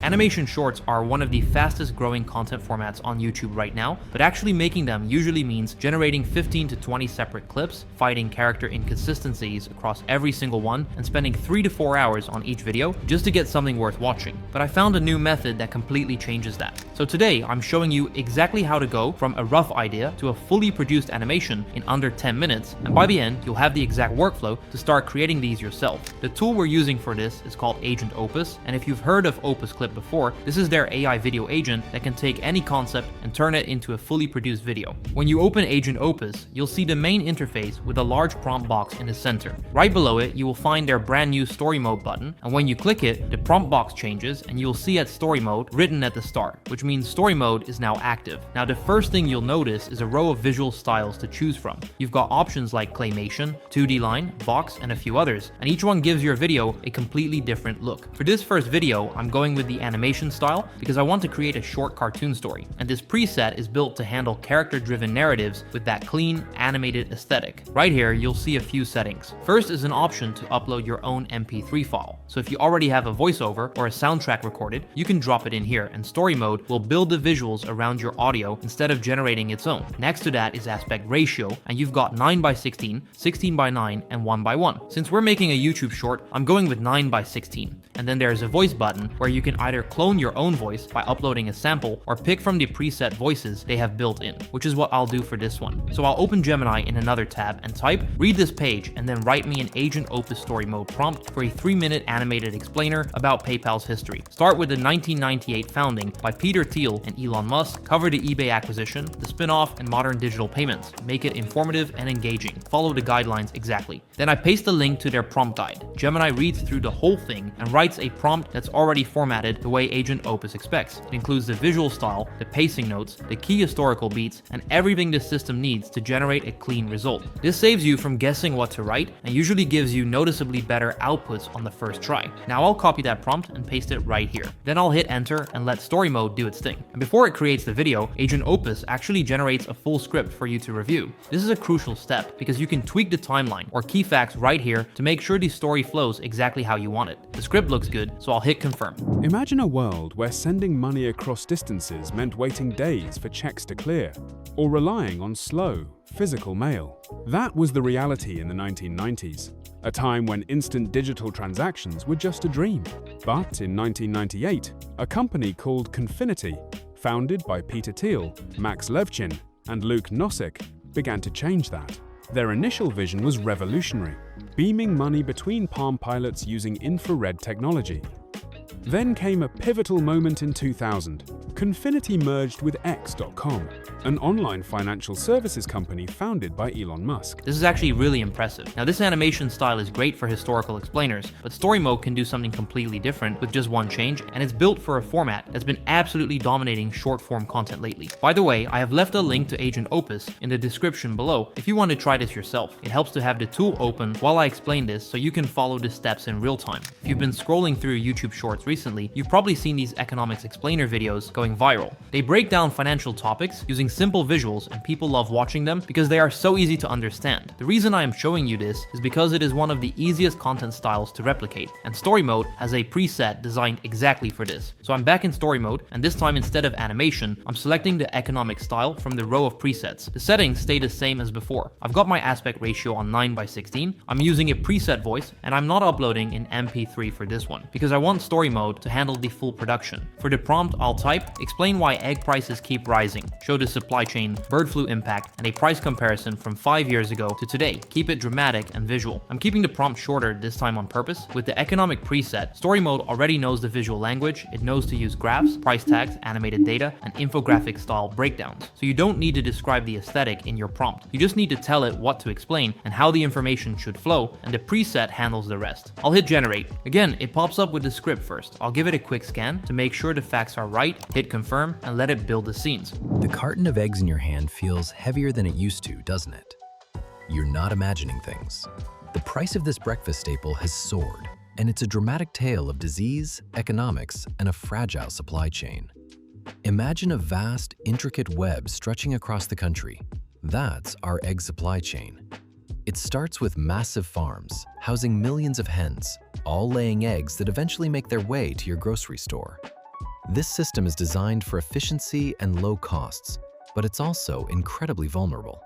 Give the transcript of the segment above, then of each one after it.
Animation shorts are one of the fastest growing content formats on YouTube right now, but actually making them usually means generating 15 to 20 separate clips, fighting character inconsistencies across every single one, and spending 3 to 4 hours on each video just to get something worth watching. But I found a new method that completely changes that. So today I'm showing you exactly how to go from a rough idea to a fully produced animation in under 10 minutes, and by the end you'll have the exact workflow to start creating these yourself. The tool we're using for this is called Agent Opus, and if you've heard of Opus Clip before, this is their AI video agent that can take any concept and turn it into a fully produced video. When you open Agent Opus, you'll see the main interface with a large prompt box in the center. Right below it, you will find their brand new Story Mode button, and when you click it, the prompt box changes and you'll see at Story Mode written at the start, which means Story Mode is now active. Now the first thing you'll notice is a row of visual styles to choose from. You've got options like claymation, 2D line, vox, and a few others, and each one gives your video a completely different look. For this first video, I'm going with the animation style because I want to create a short cartoon story, and this preset is built to handle character-driven narratives with that clean, animated aesthetic. Right here, you'll see a few settings. First is an option to upload your own MP3 file. So if you already have a voiceover or a soundtrack recorded, you can drop it in here, and Story Mode will build the visuals around your audio instead of generating its own. Next to that is aspect ratio, and you've got 9:16, 16:9, and 1:1. Since we're making a YouTube short, I'm going with 9:16. And then there's a voice button where you can either clone your own voice by uploading a sample or pick from the preset voices they have built in, which is what I'll do for this one. So I'll open Gemini in another tab and type, read this page, and then write me an Agent Opus Story Mode prompt for a 3-minute animated explainer about PayPal's history. Start with the 1998 founding by Peter Thiel and Elon Musk, cover the eBay acquisition, the spin-off, and modern digital payments. Make it informative and engaging. Follow the guidelines exactly. Then I paste the link to their prompt guide. Gemini reads through the whole thing and writes a prompt that's already formatted the way Agent Opus expects. It includes the visual style, the pacing notes, the key historical beats, and everything the system needs to generate a clean result. This saves you from guessing what to write and usually gives you noticeably better outputs on the first try. Now I'll copy that prompt and paste it right here. Then I'll hit enter and let Story Mode do its thing. And before it creates the video, Agent Opus actually generates a full script for you to review. This is a crucial step because you can tweak the timeline or key facts right here to make sure the story flows exactly how you want it. The script looks good, so I'll hit confirm. Imagine a world where sending money across distances meant waiting days for checks to clear, or relying on slow, physical mail. That was the reality in the 1990s, a time when instant digital transactions were just a dream. But in 1998, a company called Confinity, founded by Peter Thiel, Max Levchin, and Luke Nosek, began to change that. Their initial vision was revolutionary, beaming money between Palm Pilots using infrared technology. Then came a pivotal moment in 2000. Confinity merged with X.com, an online financial services company founded by Elon Musk. This is actually really impressive. Now this animation style is great for historical explainers, but Story Mode can do something completely different with just one change, and it's built for a format that's been absolutely dominating short form content lately. By the way, I have left a link to Agent Opus in the description below if you want to try this yourself. It helps to have the tool open while I explain this so you can follow the steps in real time. If you've been scrolling through YouTube Shorts recently, you've probably seen these economics explainer videos going viral. They break down financial topics using simple visuals, and people love watching them because they are so easy to understand. The reason I am showing you this is because it is one of the easiest content styles to replicate, and Story Mode has a preset designed exactly for this. So I'm back in Story Mode, and this time instead of animation, I'm selecting the economic style from the row of presets. The settings stay the same as before. I've got my aspect ratio on 9:16, I'm using a preset voice, and I'm not uploading an MP3 for this one because I want Story Mode to handle the full production. For the prompt, I'll type, explain why egg prices keep rising, show the supply chain, bird flu impact, and a price comparison from 5 years ago to today. Keep it dramatic and visual. I'm keeping the prompt shorter this time on purpose. With the economic preset, Story Mode already knows the visual language, it knows to use graphs, price tags, animated data, and infographic style breakdowns. So you don't need to describe the aesthetic in your prompt. You just need to tell it what to explain and how the information should flow, and the preset handles the rest. I'll hit generate. Again, it pops up with the script first. I'll give it a quick scan to make sure the facts are right, hit confirm, and let it build the scenes. The carton of eggs in your hand feels heavier than it used to, doesn't it? You're not imagining things. The price of this breakfast staple has soared, and it's a dramatic tale of disease, economics, and a fragile supply chain. Imagine a vast, intricate web stretching across the country. That's our egg supply chain. It starts with massive farms, housing millions of hens, all laying eggs that eventually make their way to your grocery store. This system is designed for efficiency and low costs, but it's also incredibly vulnerable.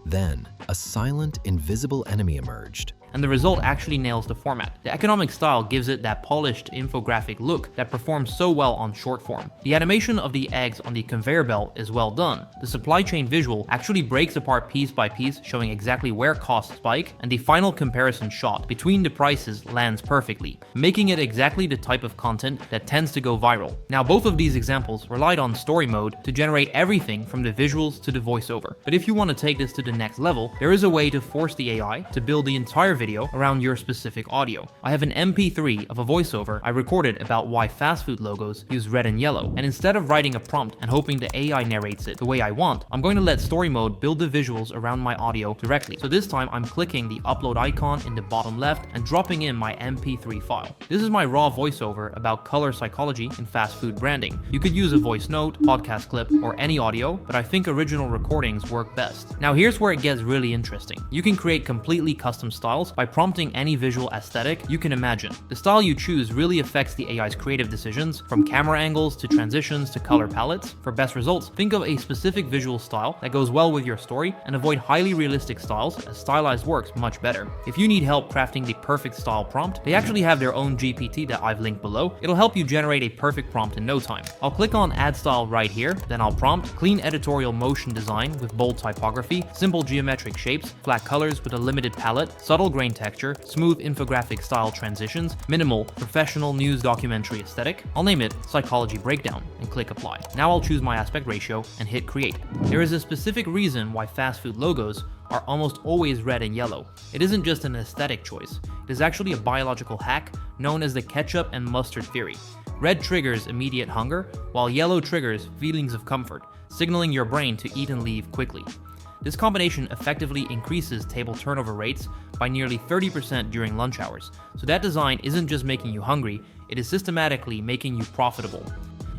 Then, a silent, invisible enemy emerged. And the result actually nails the format. The economic style gives it that polished infographic look that performs so well on short form. The animation of the eggs on the conveyor belt is well done. The supply chain visual actually breaks apart piece by piece, showing exactly where costs spike, and the final comparison shot between the prices lands perfectly, making it exactly the type of content that tends to go viral. Now, both of these examples relied on story mode to generate everything from the visuals to the voiceover. But if you want to take this to the next level, there is a way to force the AI to build the entire video around your specific audio. I have an MP3 of a voiceover I recorded about why fast food logos use red and yellow, and instead of writing a prompt and hoping the AI narrates it the way I want, I'm going to let story mode build the visuals around my audio directly. So this time I'm clicking the upload icon in the bottom left and dropping in my MP3 file. This is my raw voiceover about color psychology in fast food branding. You could use a voice note, podcast clip, or any audio, but I think original recordings work best. Now here's where it gets really interesting. You can create completely custom styles by prompting any visual aesthetic you can imagine. The style you choose really affects the AI's creative decisions, from camera angles to transitions to color palettes. For best results, think of a specific visual style that goes well with your story and avoid highly realistic styles, as stylized works much better. If you need help crafting the perfect style prompt, they actually have their own GPT that I've linked below. It'll help you generate a perfect prompt in no time. I'll click on add style right here, then I'll prompt clean editorial motion design with bold typography, simple geometric shapes, flat colors with a limited palette, subtle grain texture, smooth infographic style transitions, minimal professional news documentary aesthetic. I'll name it Psychology Breakdown and click apply. Now I'll choose my aspect ratio and hit create. There is a specific reason why fast food logos are almost always red and yellow. It isn't just an aesthetic choice. It is actually a biological hack known as the ketchup and mustard theory. Red triggers immediate hunger, while yellow triggers feelings of comfort, signaling your brain to eat and leave quickly. This combination effectively increases table turnover rates by nearly 30% during lunch hours. So that design isn't just making you hungry, it is systematically making you profitable.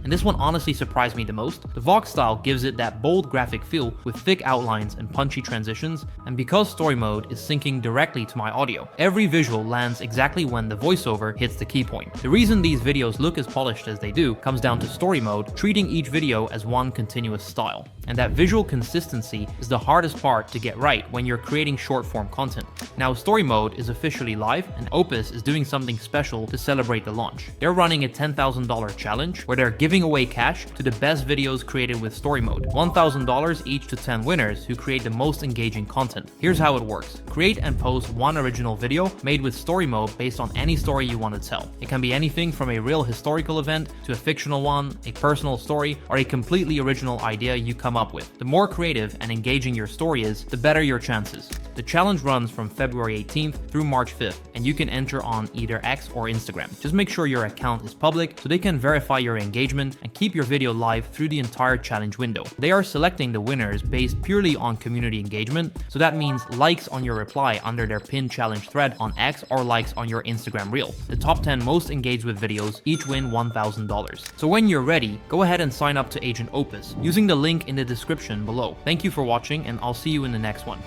And this one honestly surprised me the most. The Vox style gives it that bold graphic feel with thick outlines and punchy transitions, and because story mode is syncing directly to my audio, every visual lands exactly when the voiceover hits the key point. The reason these videos look as polished as they do comes down to story mode treating each video as one continuous style. And that visual consistency is the hardest part to get right when you're creating short form content. Now story mode is officially live, and Opus is doing something special to celebrate the launch. They're running a $10,000 challenge where they're giving away cash to the best videos created with story mode. $1,000 each to 10 winners who create the most engaging content. Here's how it works. Create and post one original video made with story mode based on any story you want to tell. It can be anything from a real historical event to a fictional one, a personal story, or a completely original idea you come up with. The more creative and engaging your story is, the better your chances. The challenge runs from February 18th through March 5th, and you can enter on either X or Instagram. Just make sure your account is public so they can verify your engagement and keep your video live through the entire challenge window. They are selecting the winners based purely on community engagement, so that means likes on your reply under their pinned challenge thread on X or likes on your Instagram reel. The top 10 most engaged with videos each win $1,000. So when you're ready, go ahead and sign up to Agent Opus using the link in the description below. Thank you for watching, and I'll see you in the next one.